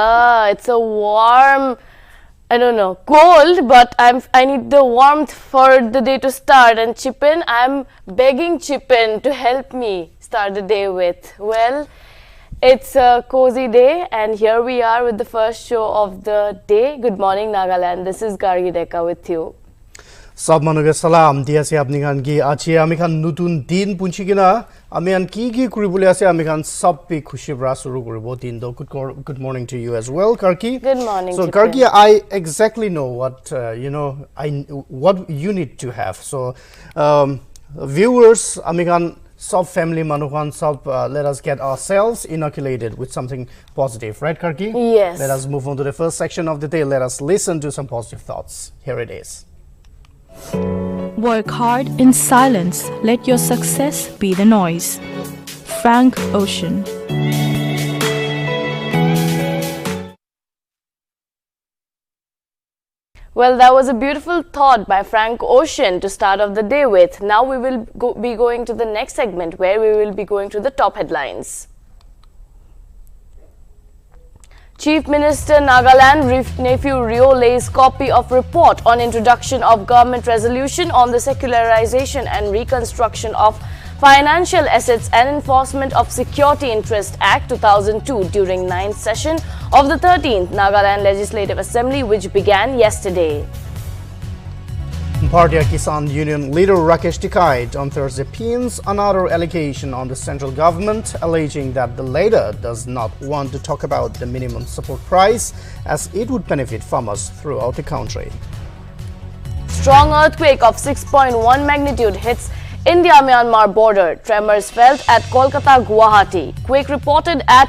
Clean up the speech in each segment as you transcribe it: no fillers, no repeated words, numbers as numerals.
It's a warm, I don't know, cold, but I need the warmth for the day to start. And Chipin, I'm begging Chipin to help me start the day with. Well, it's a cozy day, and here we are with the first show of the day. Good morning, Nagaland. This is Gargi Deka with you. Sab manuge salam dia se apni khan ki achi ami khan nutun din punchi kina ami an ki kuribole ase ami khan sab pe khushi bra suru koribo din do. Good morning to you as well, Karki. Good morning. So Karki, I exactly know what what you need to have. So viewers, ami khan sub family manu khan sub let us get ourselves inoculated with something positive, right, Karki? Yes. Let us move on to the first section of the day. Let us listen to some positive thoughts. Here it is. Work hard in silence. Let your success be the noise. Frank Ocean. Well, that was a beautiful thought by Frank Ocean to start off the day with. Now we will be going to the next segment where we will be going to the top headlines. Chief Minister Nagaland nephew Rio lays copy of report on introduction of government resolution on the secularization and reconstruction of financial assets and enforcement of Security Interest Act 2002 during 9th session of the 13th Nagaland Legislative Assembly, which began yesterday. Bharatiya Kisan Union leader Rakesh Tikait on Thursday pins another allegation on the central government, alleging that the latter does not want to talk about the minimum support price as it would benefit farmers throughout the country. Strong earthquake of 6.1 magnitude hits India-Myanmar border. Tremors felt at Kolkata, Guwahati. Quake reported at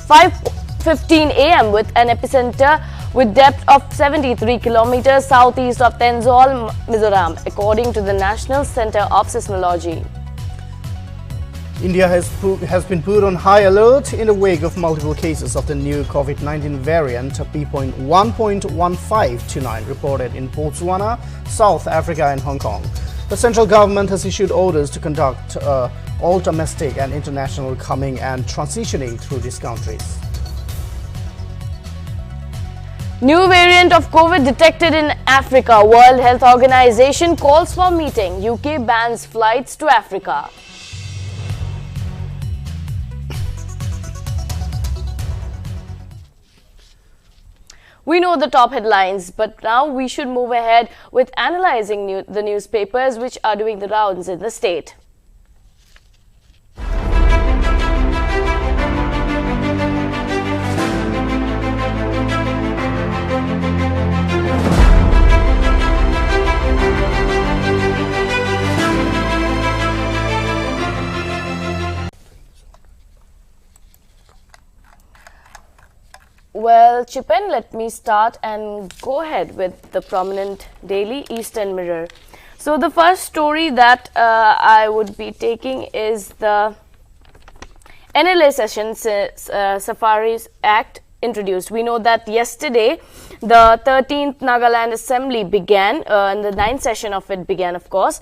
5:15 a.m. with an epicenter with depth of 73 kilometers southeast of Tenzol, Mizoram, according to the National Center of Seismology. India has been put on high alert in the wake of multiple cases of the new COVID-19 variant B.1.1529 reported in Botswana, South Africa and Hong Kong. The central government has issued orders to conduct all domestic and international coming and transitioning through these countries. New variant of COVID detected in Africa. World Health Organization calls for meeting. UK bans flights to Africa. We know the top headlines, but now we should move ahead with analyzing the newspapers which are doing the rounds in the state. Well, Chipin, let me start and go ahead with the prominent daily Eastern Mirror. So the first story that I would be taking is the NLA Session Safaris Act introduced. We know that yesterday the 13th Nagaland Assembly began, and the 9th session of it began, of course,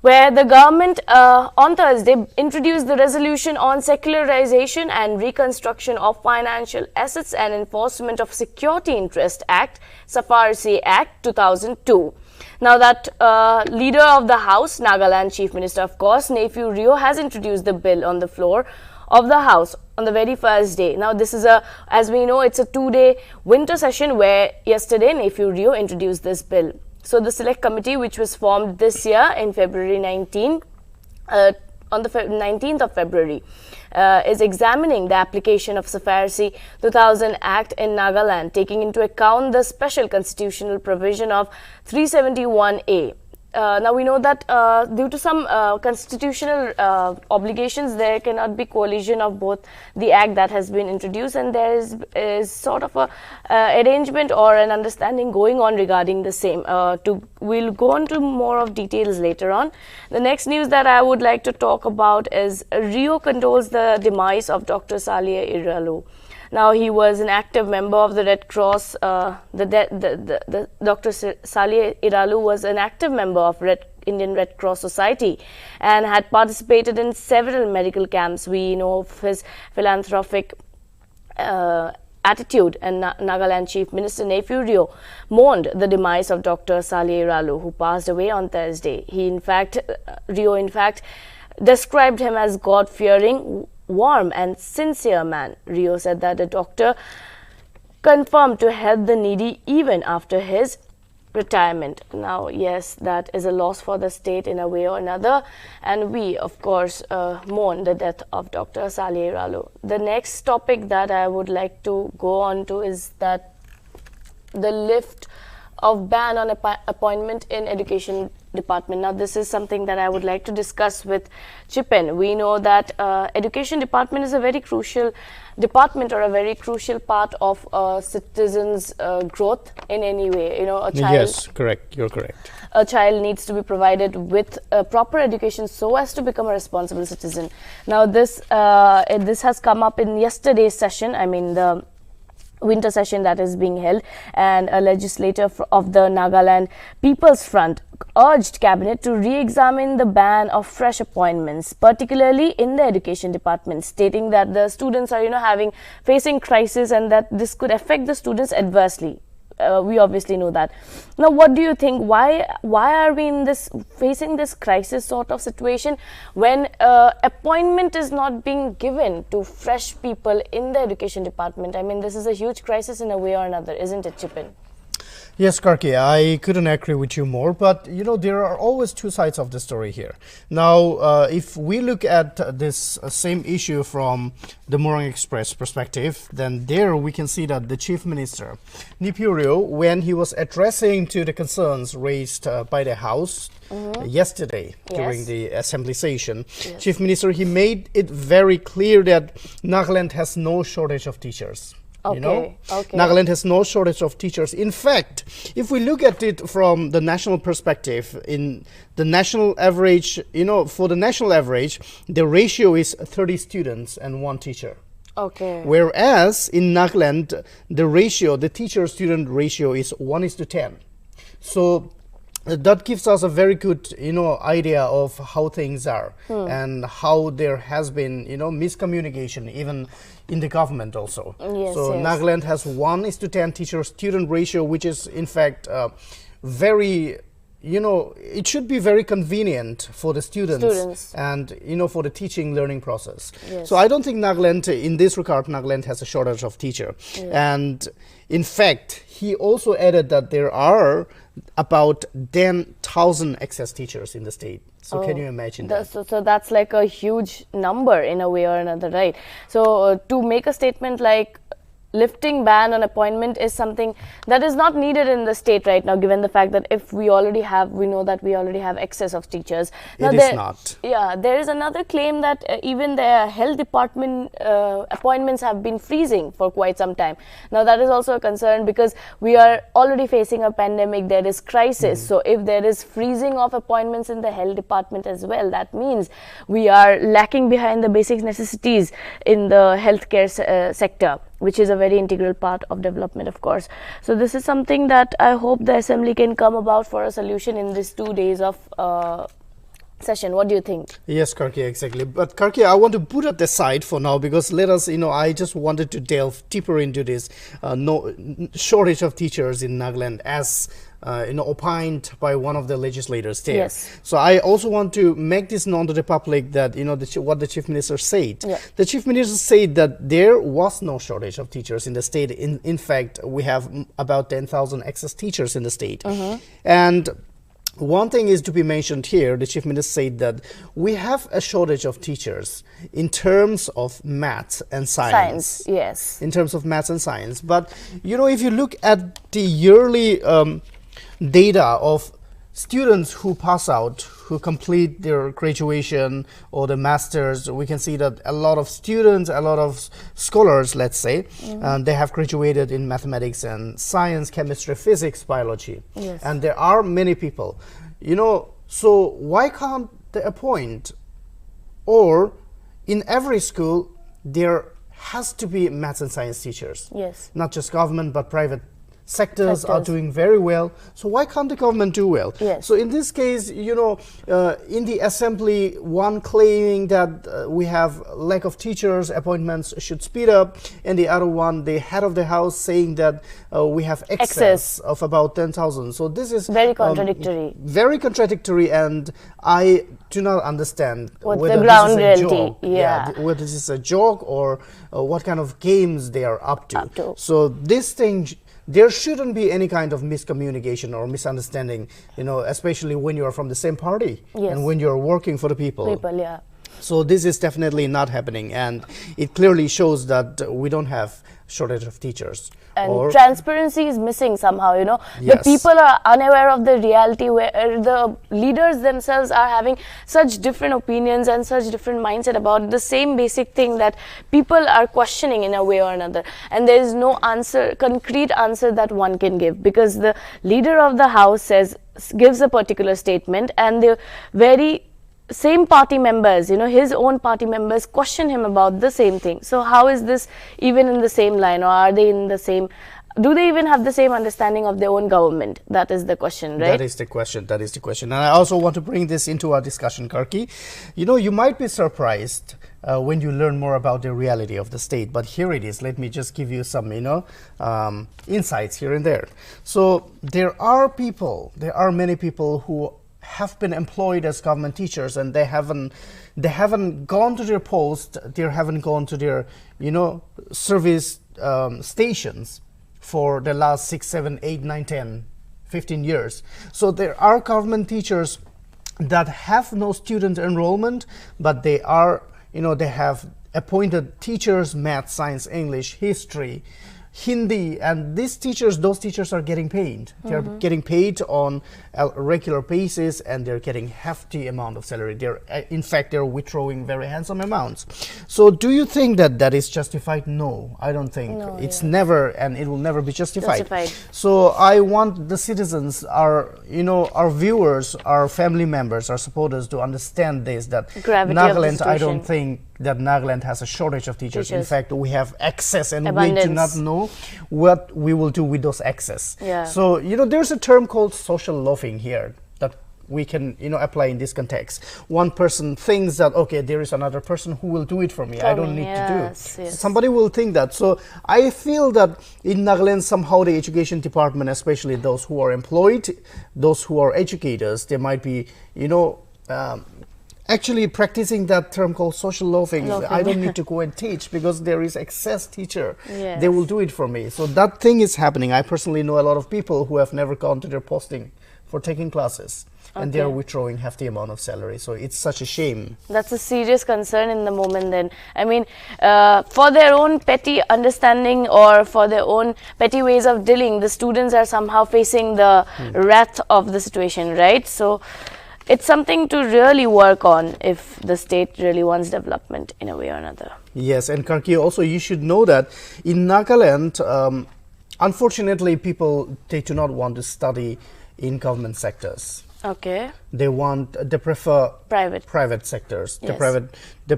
where the government on Thursday introduced the resolution on secularization and reconstruction of financial assets and enforcement of Security Interest Act, SAFARC Act 2002. Now that leader of the House, Nagaland Chief Minister, of course, nephew Rio, has introduced the bill on the floor of the House on the very first day. Now this is as we know, it's a 2-day winter session where yesterday nephew Rio introduced this bill. So the select committee, which was formed this year in February 19, on the 19th of February, is examining the application of SAFARC 2000 Act in Nagaland, taking into account the special constitutional provision of 371A. Now we know that due to some constitutional obligations, there cannot be collision of both the act that has been introduced, and there is sort of a arrangement or an understanding going on regarding the same. We'll go on to more of details later on. The next news that I would like to talk about is Rio condoles the demise of Dr. Saleh Iralu. Now, he was an active member of the Red Cross. Dr. Saleh Iralu was an active member of Indian Red Cross Society and had participated in several medical camps. We know of his philanthropic attitude, and Nagaland Chief Minister Neiphiu Rio mourned the demise of Dr. Salieralo, who passed away on Thursday. Rio in fact described him as God-fearing, warm and sincere man. Rio said that the doctor confirmed to help the needy even after his retirement. Now, yes, that is a loss for the state in a way or another, and we, of course, mourn the death of Dr. Salieralo. The next topic that I would like to go on to is that the lift of ban on appointment in education department. Now, this is something that I would like to discuss with Chipen. We know that education department is a very crucial department or a very crucial part of citizens' growth in any way. You know, a child. Yes, correct. You're correct. A child needs to be provided with proper education so as to become a responsible citizen. Now, this has come up in yesterday's session. I mean, the winter session that is being held, and a legislator of the Nagaland People's Front urged cabinet to re-examine the ban of fresh appointments, particularly in the education department, stating that the students are facing crisis and that this could affect the students adversely. We obviously know that. Now, what do you think? Why are we facing this crisis sort of situation when appointment is not being given to fresh people in the education department? I mean, this is a huge crisis in a way or another, isn't it, Chipin? Yes, Karki, I couldn't agree with you more, but there are always two sides of the story here. Now, if we look at this same issue from the Morang Express perspective, then there we can see that the Chief Minister, Neiphiu Rio, when he was addressing to the concerns raised by the House yesterday during the assembly session, Chief Minister, he made it very clear that Nagaland has no shortage of teachers. Nagaland has no shortage of teachers. In fact, if we look at it from the national perspective, in the national average, for the national average, the ratio is 30 students and 1 teacher. Okay. Whereas in Nagaland, the teacher-student ratio is 1:10. So that gives us a very good, idea of how things are and how there has been, miscommunication even in the government also. Nagaland has 1:10 teacher-student ratio, which is in fact very, it should be very convenient for the students. And, for the teaching learning process. So I don't think Nagaland, in this regard, Nagaland has a shortage of teacher. And in fact, he also added that there are about 10,000 excess teachers in the state. So can you imagine that? So that's like a huge number in a way or another, right? So to make a statement like lifting ban on appointment is something that is not needed in the state right now, given the fact that we know that we already have excess of teachers. Now, it is not. Yeah, there is another claim that even the health department appointments have been freezing for quite some time. Now, that is also a concern because we are already facing a pandemic. There is crisis. So if there is freezing of appointments in the health department as well, that means we are lacking behind the basic necessities in the healthcare sector, which is a very integral part of development, of course. So this is something that I hope the assembly can come about for a solution in these 2 days of session. What do you think? Yes, Karki, exactly. But Karki, I want to put it aside for now because let us, I just wanted to delve deeper into this no shortage of teachers in Nagaland as opined by one of the legislators there. Yes. So I also want to make this known to the public that, what the Chief Minister said. Yeah. The Chief Minister said that there was no shortage of teachers in the state. In fact, we have about 10,000 excess teachers in the state. And one thing is to be mentioned here, the Chief Minister said that we have a shortage of teachers in terms of maths and science. Yes. In terms of maths and science. But, if you look at the yearly data of students who pass out, who complete their graduation or the masters, we can see that a lot of students, a lot of scholars, let's say, they have graduated in mathematics and science, chemistry, physics, biology. Yes. And there are many people, so why can't they appoint, or in every school there has to be maths and science teachers? Yes. Not just government but private sectors are doing very well. So why can't the government do well? Yes. So in this case, you know, in the assembly, one claiming that we have lack of teachers, appointments should speed up, and the other one, the head of the house, saying that we have excess of about 10,000. So this is very contradictory. Very contradictory, and I do not understand whether the ground this is a reality. joke. Whether this is a joke or what kind of games they are up to. So this thing, there shouldn't be any kind of miscommunication or misunderstanding, you know, especially when you are from the same party and when you are working for the people. So this is definitely not happening, and it clearly shows that we don't have shortage of teachers. And transparency is missing somehow, you know. The people are unaware of the reality, where the leaders themselves are having such different opinions and such different mindset about the same basic thing that people are questioning in a way or another. And there is no answer, concrete answer that one can give, because the leader of the house gives a particular statement, and the very same party members, you know, his own party members question him about the same thing. So how is this even in the same line, or are they in the same, do they even have the same understanding of their own government? That is the question, right? That is the question. That is the question. And I also want to bring this into our discussion, Karki. You know, you might be surprised when you learn more about the reality of the state, but here it is. Let me just give you some, you know, insights here and there. So there are many people who have been employed as government teachers, and they haven't gone to their post, they haven't gone to their, you know, service stations for the last 6, 7, 8, 9, 10, 15 years. So there are government teachers that have no student enrollment, but they are, you know, they have appointed teachers, math, science, English, history, Hindi, and those teachers are getting paid. They're getting paid on a regular basis, and they're getting hefty amount of salary. In fact, they're withdrawing very handsome amounts. So do you think that that is justified? No, I don't think. No, it's never, and it will never be justified. So I want the citizens, our viewers, our family members, our supporters to understand this, that Nagaland, I don't think that Nagaland has a shortage of teachers. In fact, we have excess, and we do not know what we will do with those excess. So, you know, there's a term called social loafing here that we can, you know, apply in this context. One person thinks that, okay, there is another person who will do it for me. I don't need to do. Somebody will think that. So I feel that in Nagaland, somehow the education department, especially those who are employed, those who are educators, they might be, you know, actually practicing that term called social loafing. I don't need to go and teach because there is excess teacher. They will do it for me. So that thing is happening. I personally know a lot of people who have never gone to their posting for taking classes, and they are withdrawing hefty amount of salary. So it's such a shame. That's a serious concern in the moment then. I mean, for their own petty understanding or for their own petty ways of dealing, the students are somehow facing the wrath of the situation, right? So it's something to really work on if the state really wants development in a way or another. Yes, and Karki, also you should know that in Nagaland, unfortunately, people, they do not want to study in government sectors. They prefer private sectors. They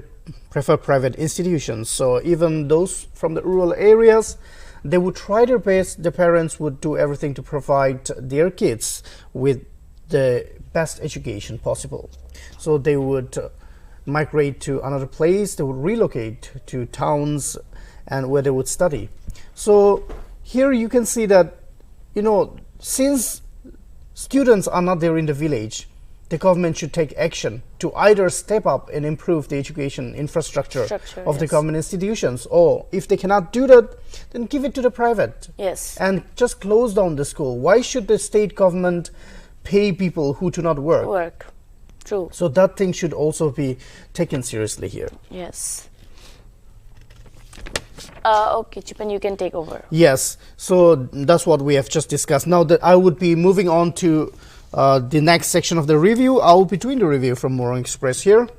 prefer private institutions. So even those from the rural areas, they would try their best. The parents would do everything to provide their kids with the best education possible. So they would migrate to another place, they would relocate to towns and where they would study. So here you can see that, you know, since students are not there in the village, the government should take action to either step up and improve the education infrastructure of the government institutions, or if they cannot do that, then give it to the private. And just close down the school. Why should the state government pay people who do not work? True. So that thing should also be taken seriously here. Okay, Chipan, you can take over. Yes, so that's what we have just discussed. Now that I would be moving on to the next section of the review. I will be doing the review from Morong Express here.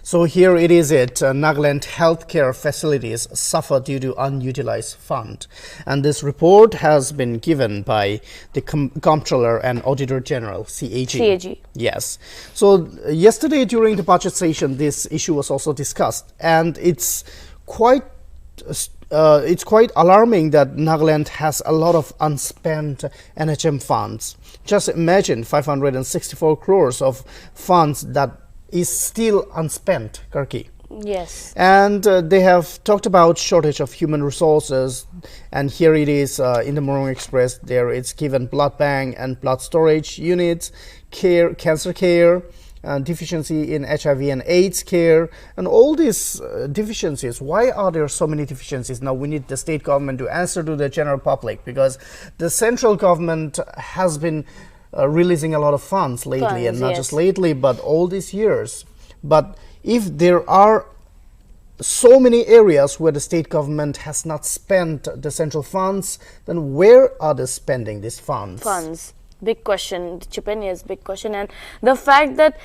So here it is Nagaland healthcare facilities suffer due to unutilized fund. And this report has been given by the Comptroller and Auditor General, CAG. Yes. So yesterday during the budget session, this issue was also discussed. And it's quite it's quite alarming that Nagaland has a lot of unspent NHM funds. Just imagine 564 crores of funds that is still unspent, Karki. Yes. And they have talked about shortage of human resources, and here it is in the Morong Express. There it's given blood bank and blood storage units, cancer care, deficiency in HIV and AIDS care, and all these deficiencies. Why are there so many deficiencies? Now we need the state government to answer to the general public, because the central government has been releasing a lot of funds lately, and not just lately, but all these years. But if there are so many areas where the state government has not spent the central funds, then where are they spending these funds? Big question, Chipen, yes, big question. And the fact that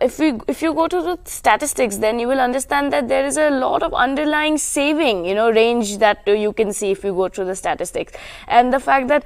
if you go to the statistics, then you will understand that there is a lot of underlying saving, range that you can see if you go through the statistics. And the fact that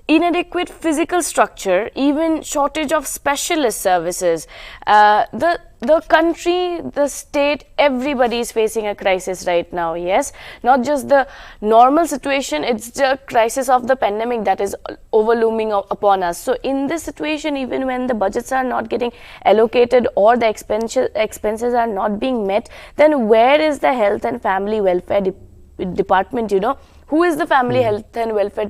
inadequate physical structure, even shortage of specialist services, the country, the state, everybody is facing a crisis right now. Yes, not just the normal situation, it's the crisis of the pandemic that is overlooming upon us. So in this situation, even when the budgets are not getting allocated or the expenses are not being met, then where is the health and family welfare department? Who is the family health and welfare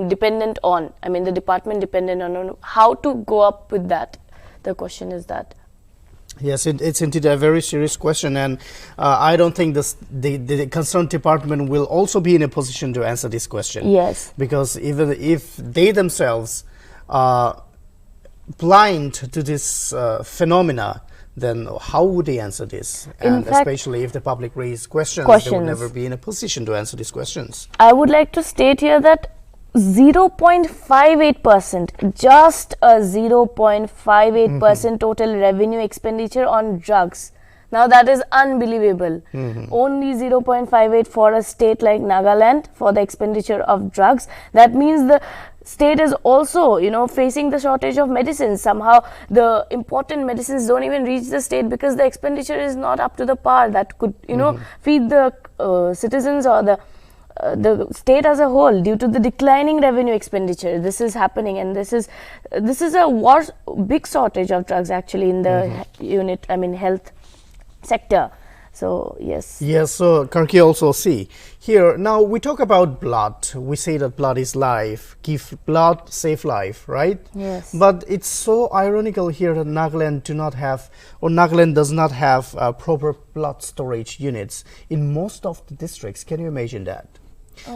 dependent on? I mean, the department dependent on how to go up with that. The question is that. Yes, it's indeed a very serious question, and I don't think the concerned department will also be in a position to answer this question. Yes. Because even if they themselves are blind to this phenomena, then how would they answer this? And especially if the public raise questions, they would never be in a position to answer these questions. I would like to state here that 0.58%, just a 0.58% total revenue expenditure on drugs. Now that is unbelievable. Only 0.58 for a state like Nagaland for the expenditure of drugs. That means the state is also, facing the shortage of medicines. Somehow the important medicines don't even reach the state because the expenditure is not up to the par that could, feed the citizens or the state as a whole due to the declining revenue expenditure. This is happening, and this is a big shortage of drugs actually in the health sector. So yes. Yes, so Karki also see here, now we talk about blood. We say that blood is life. Give blood, save life, right? Yes. But it's so ironical here that Nagaland does not have proper blood storage units in most of the districts. Can you imagine that?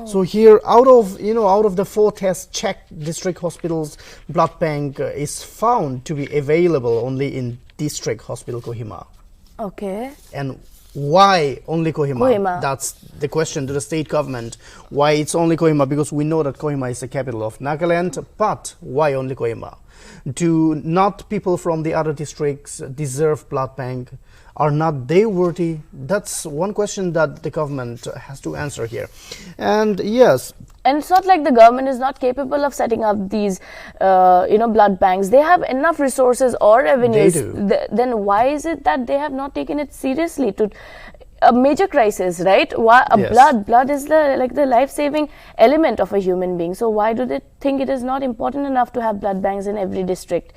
So here, out of the 4 test checked district hospitals, blood bank is found to be available only in district hospital Kohima. Okay. And why only Kohima? That's the question to the state government. Why it's only Kohima? Because we know that Kohima is the capital of Nagaland, but why only Kohima? Do not people from the other districts deserve blood bank? Are not they worthy? That's one question that the government has to answer here. And yes. And it's not like the government is not capable of setting up these, blood banks. They have enough resources or revenues. They do. Then why is it that they have not taken it seriously to a major crisis, right? Blood is the life-saving element of a human being. So why do they think it is not important enough to have blood banks in every district?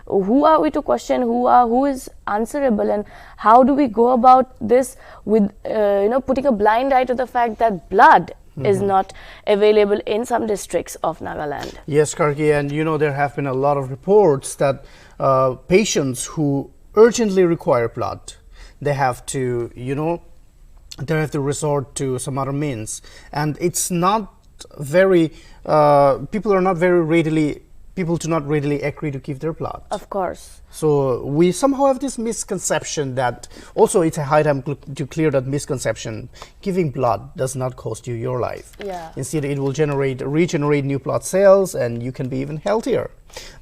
Who are we to question? Who is answerable, and how do we go about this with putting a blind eye to the fact that blood is not available in some districts of Nagaland? Yes, Karki, and there have been a lot of reports that patients who urgently require blood, they have to resort to some other means, and it's not very people do not readily agree to give their blood. Of course. So we somehow have this misconception that, also it's a high time to clear that misconception. Giving blood does not cost you your life. Yeah. Instead, it will regenerate new blood cells, and you can be even healthier.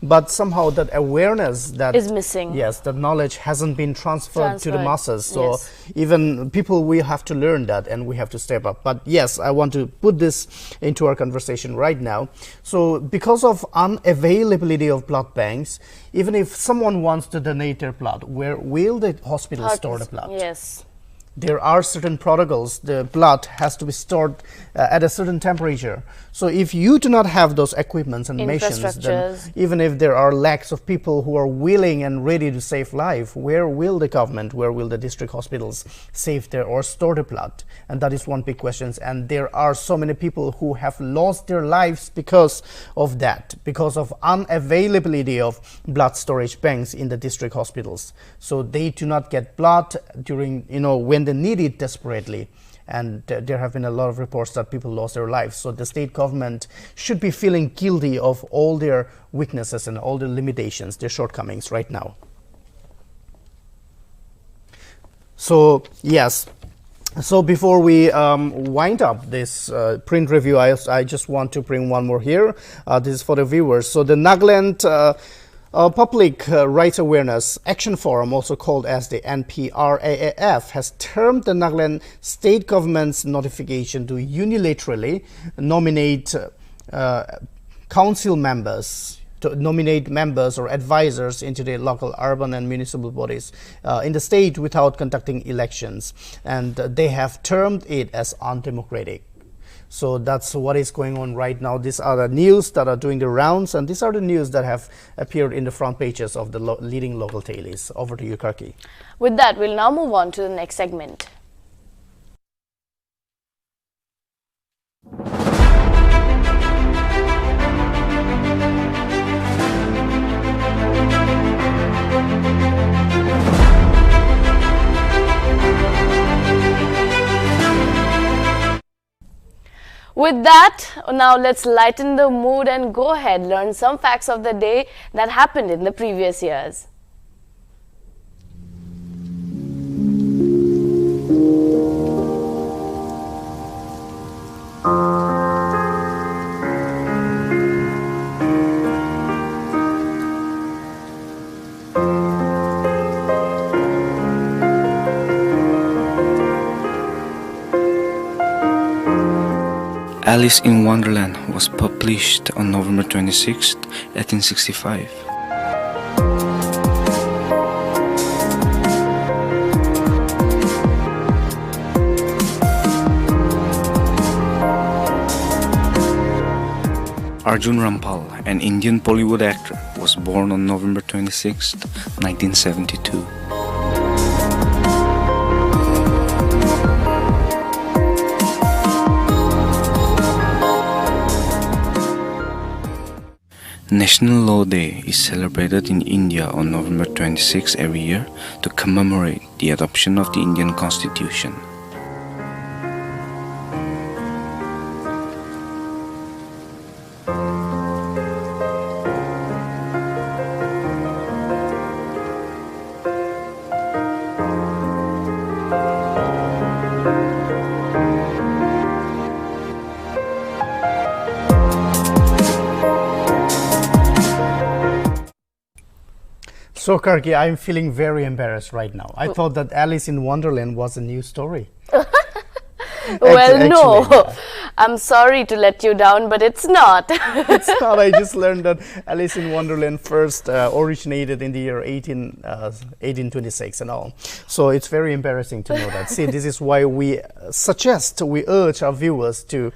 But somehow that awareness that is missing. Yes, that knowledge hasn't been transferred to the masses. So yes. Even people, we have to learn that, and we have to step up. But yes, I want to put this into our conversation right now. So because of unavailability of blood banks, even if someone wants to donate their blood, where will the hospital store the blood? Yes. there are certain protocols. The blood has to be stored at a certain temperature. So if you do not have those equipments and machines, then even if there are lakhs of people who are willing and ready to save life, where will the government, where will the district hospitals save their or store the blood? And that is one big question. And there are so many people who have lost their lives because of that, because of unavailability of blood storage banks in the district hospitals. So they do not get blood during, when they need it desperately. And there have been a lot of reports that people lost their lives. So the state government should be feeling guilty of all their weaknesses and all their limitations, their shortcomings right now. So yes, so before we wind up this print review, I just want to bring one more here. This is for the viewers. So the Nagaland Public Rights Awareness Action Forum, also called as the NPRAAF, has termed the Nagaland state government's notification to unilaterally nominate council members, to nominate members or advisors into the local urban and municipal bodies in the state without conducting elections. And they have termed it as undemocratic. So that's what is going on right now. These are the news that are doing the rounds, and these are the news that have appeared in the front pages of the leading local dailies. Over to you, Karki. With that, we'll now move on to the next segment. With that, now let's lighten the mood and go ahead, learn some facts of the day that happened in the previous years. Alice in Wonderland was published on November 26, 1865. Arjun Rampal, an Indian Bollywood actor, was born on November 26, 1972. National Law Day is celebrated in India on November 26 every year to commemorate the adoption of the Indian Constitution. So, Karki, I'm feeling very embarrassed right now. I thought that Alice in Wonderland was a new story. Well, no. I'm sorry to let you down, but it's not. It's not. I just learned that Alice in Wonderland first originated in the year 1826 and all. So it's very embarrassing to know that. See, this is why we urge our viewers to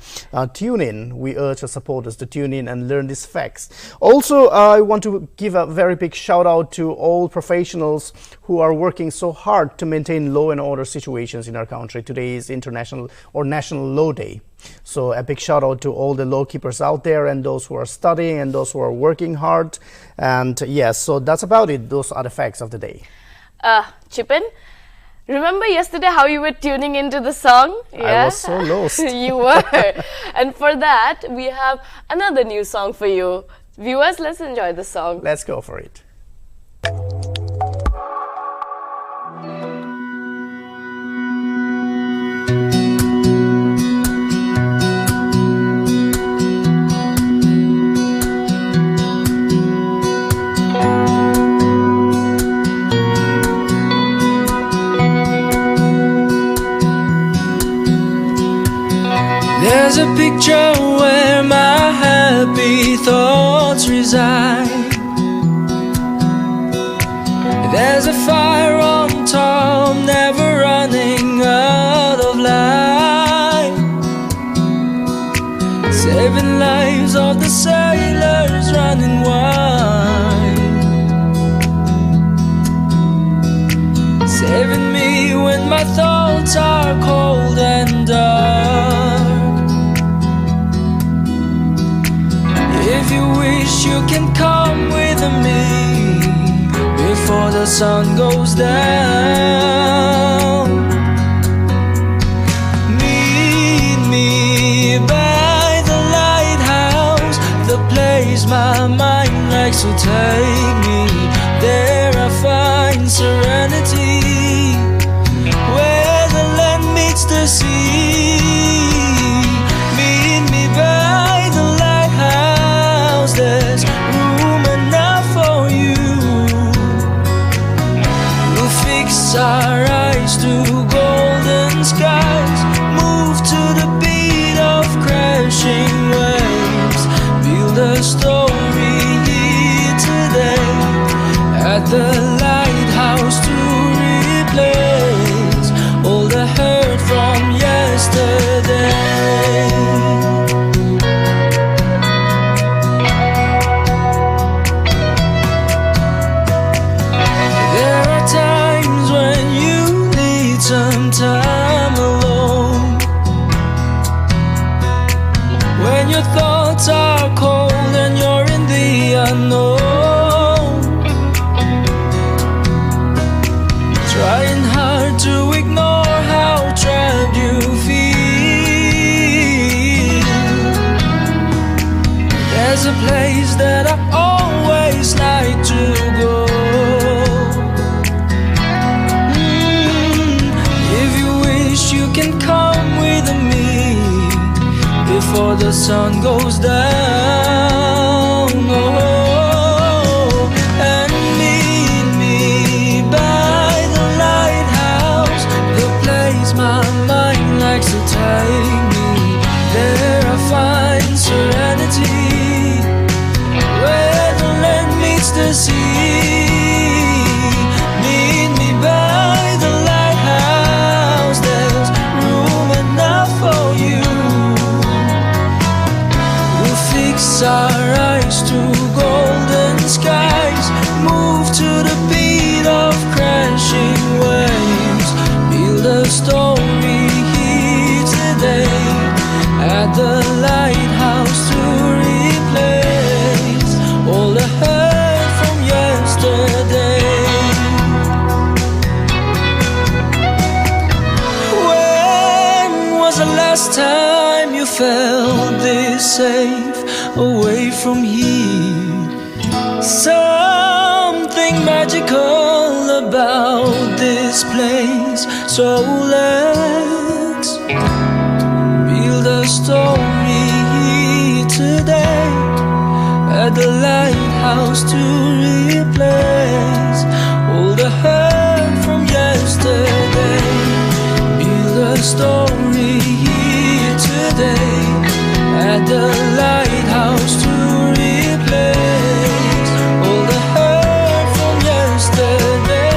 tune in. We urge our supporters to tune in and learn these facts. Also, I want to give a very big shout out to all professionals who are working so hard to maintain law and order situations in our country. Today is International or National Law Day. So a big shout out to all the law keepers out there and those who are studying and those who are working hard. And yes, so that's about it. Those are the facts of the day. Chipin, remember yesterday how you were tuning into the song? Yeah? I was so lost. You were. And for that, we have another new song for you. Viewers, let's enjoy the song. Let's go for it. There's a picture where my happy thoughts reside. There's a fire on top, never running thoughts are cold and dark. If you wish, you can come with me before the sun goes down. Meet me by the lighthouse, the place my mind likes to take me. There I find serenity, where the land meets the sea. Meet me by the lighthouse, there's room enough for you. We'll fix our eyes to golden skies, move to the beat of crashing waves, build a story here today at the lighthouse to replace all the hurt from yesterday. There are times when you need some time alone, when your thoughts are cold and you're in the unknown, trying hard to ignore how trapped you feel. There's a place that I always like to go. If you wish, you can come with me before the sun goes down. And meet me by the lighthouse, the place my mind likes to take me. There I find serenity, where the land meets the sea. Meet me by the lighthouse, there's room enough for you. We'll fix our eyes to golden skies, move to the beat of crashing waves, build a story here today at the lighthouse to replace all the hurt from yesterday. When was the last time you felt this safe away from here? Something magical about this place, so let's build a story here today at the lighthouse to replace all the hurt from yesterday. Build a story here today at the lighthouse to replace all the hurt from yesterday.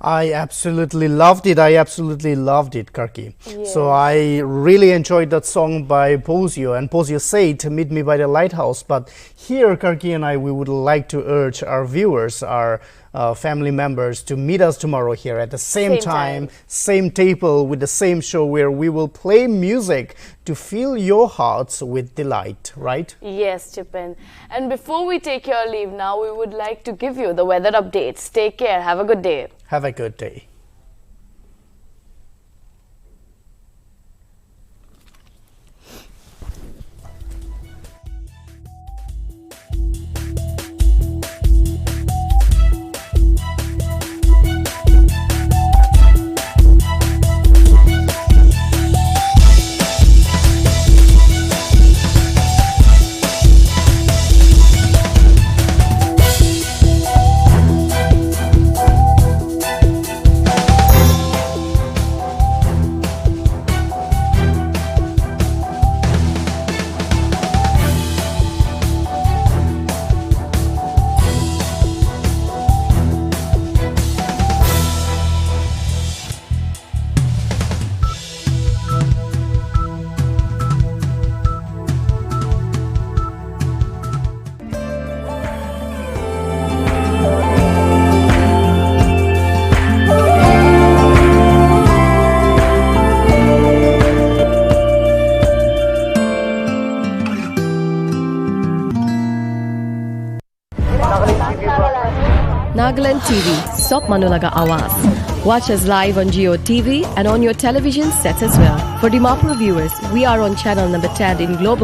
I absolutely loved it. Karki. So I really enjoyed that song by Posio. And Posio said, meet me by the lighthouse. But here, Karki and I, we would like to urge our viewers, our family members, to meet us tomorrow here at the same time, same table, with the same show, where we will play music to fill your hearts with delight, right? Yes, Chipin. And before we take your leave now, we would like to give you the weather updates. Take care. Have a good day. Have a good day. Nagaland TV, Sop Manulaga Awas. Watch us live on Geo TV and on your television sets as well. For Dimapur viewers, we are on channel number 10 in Global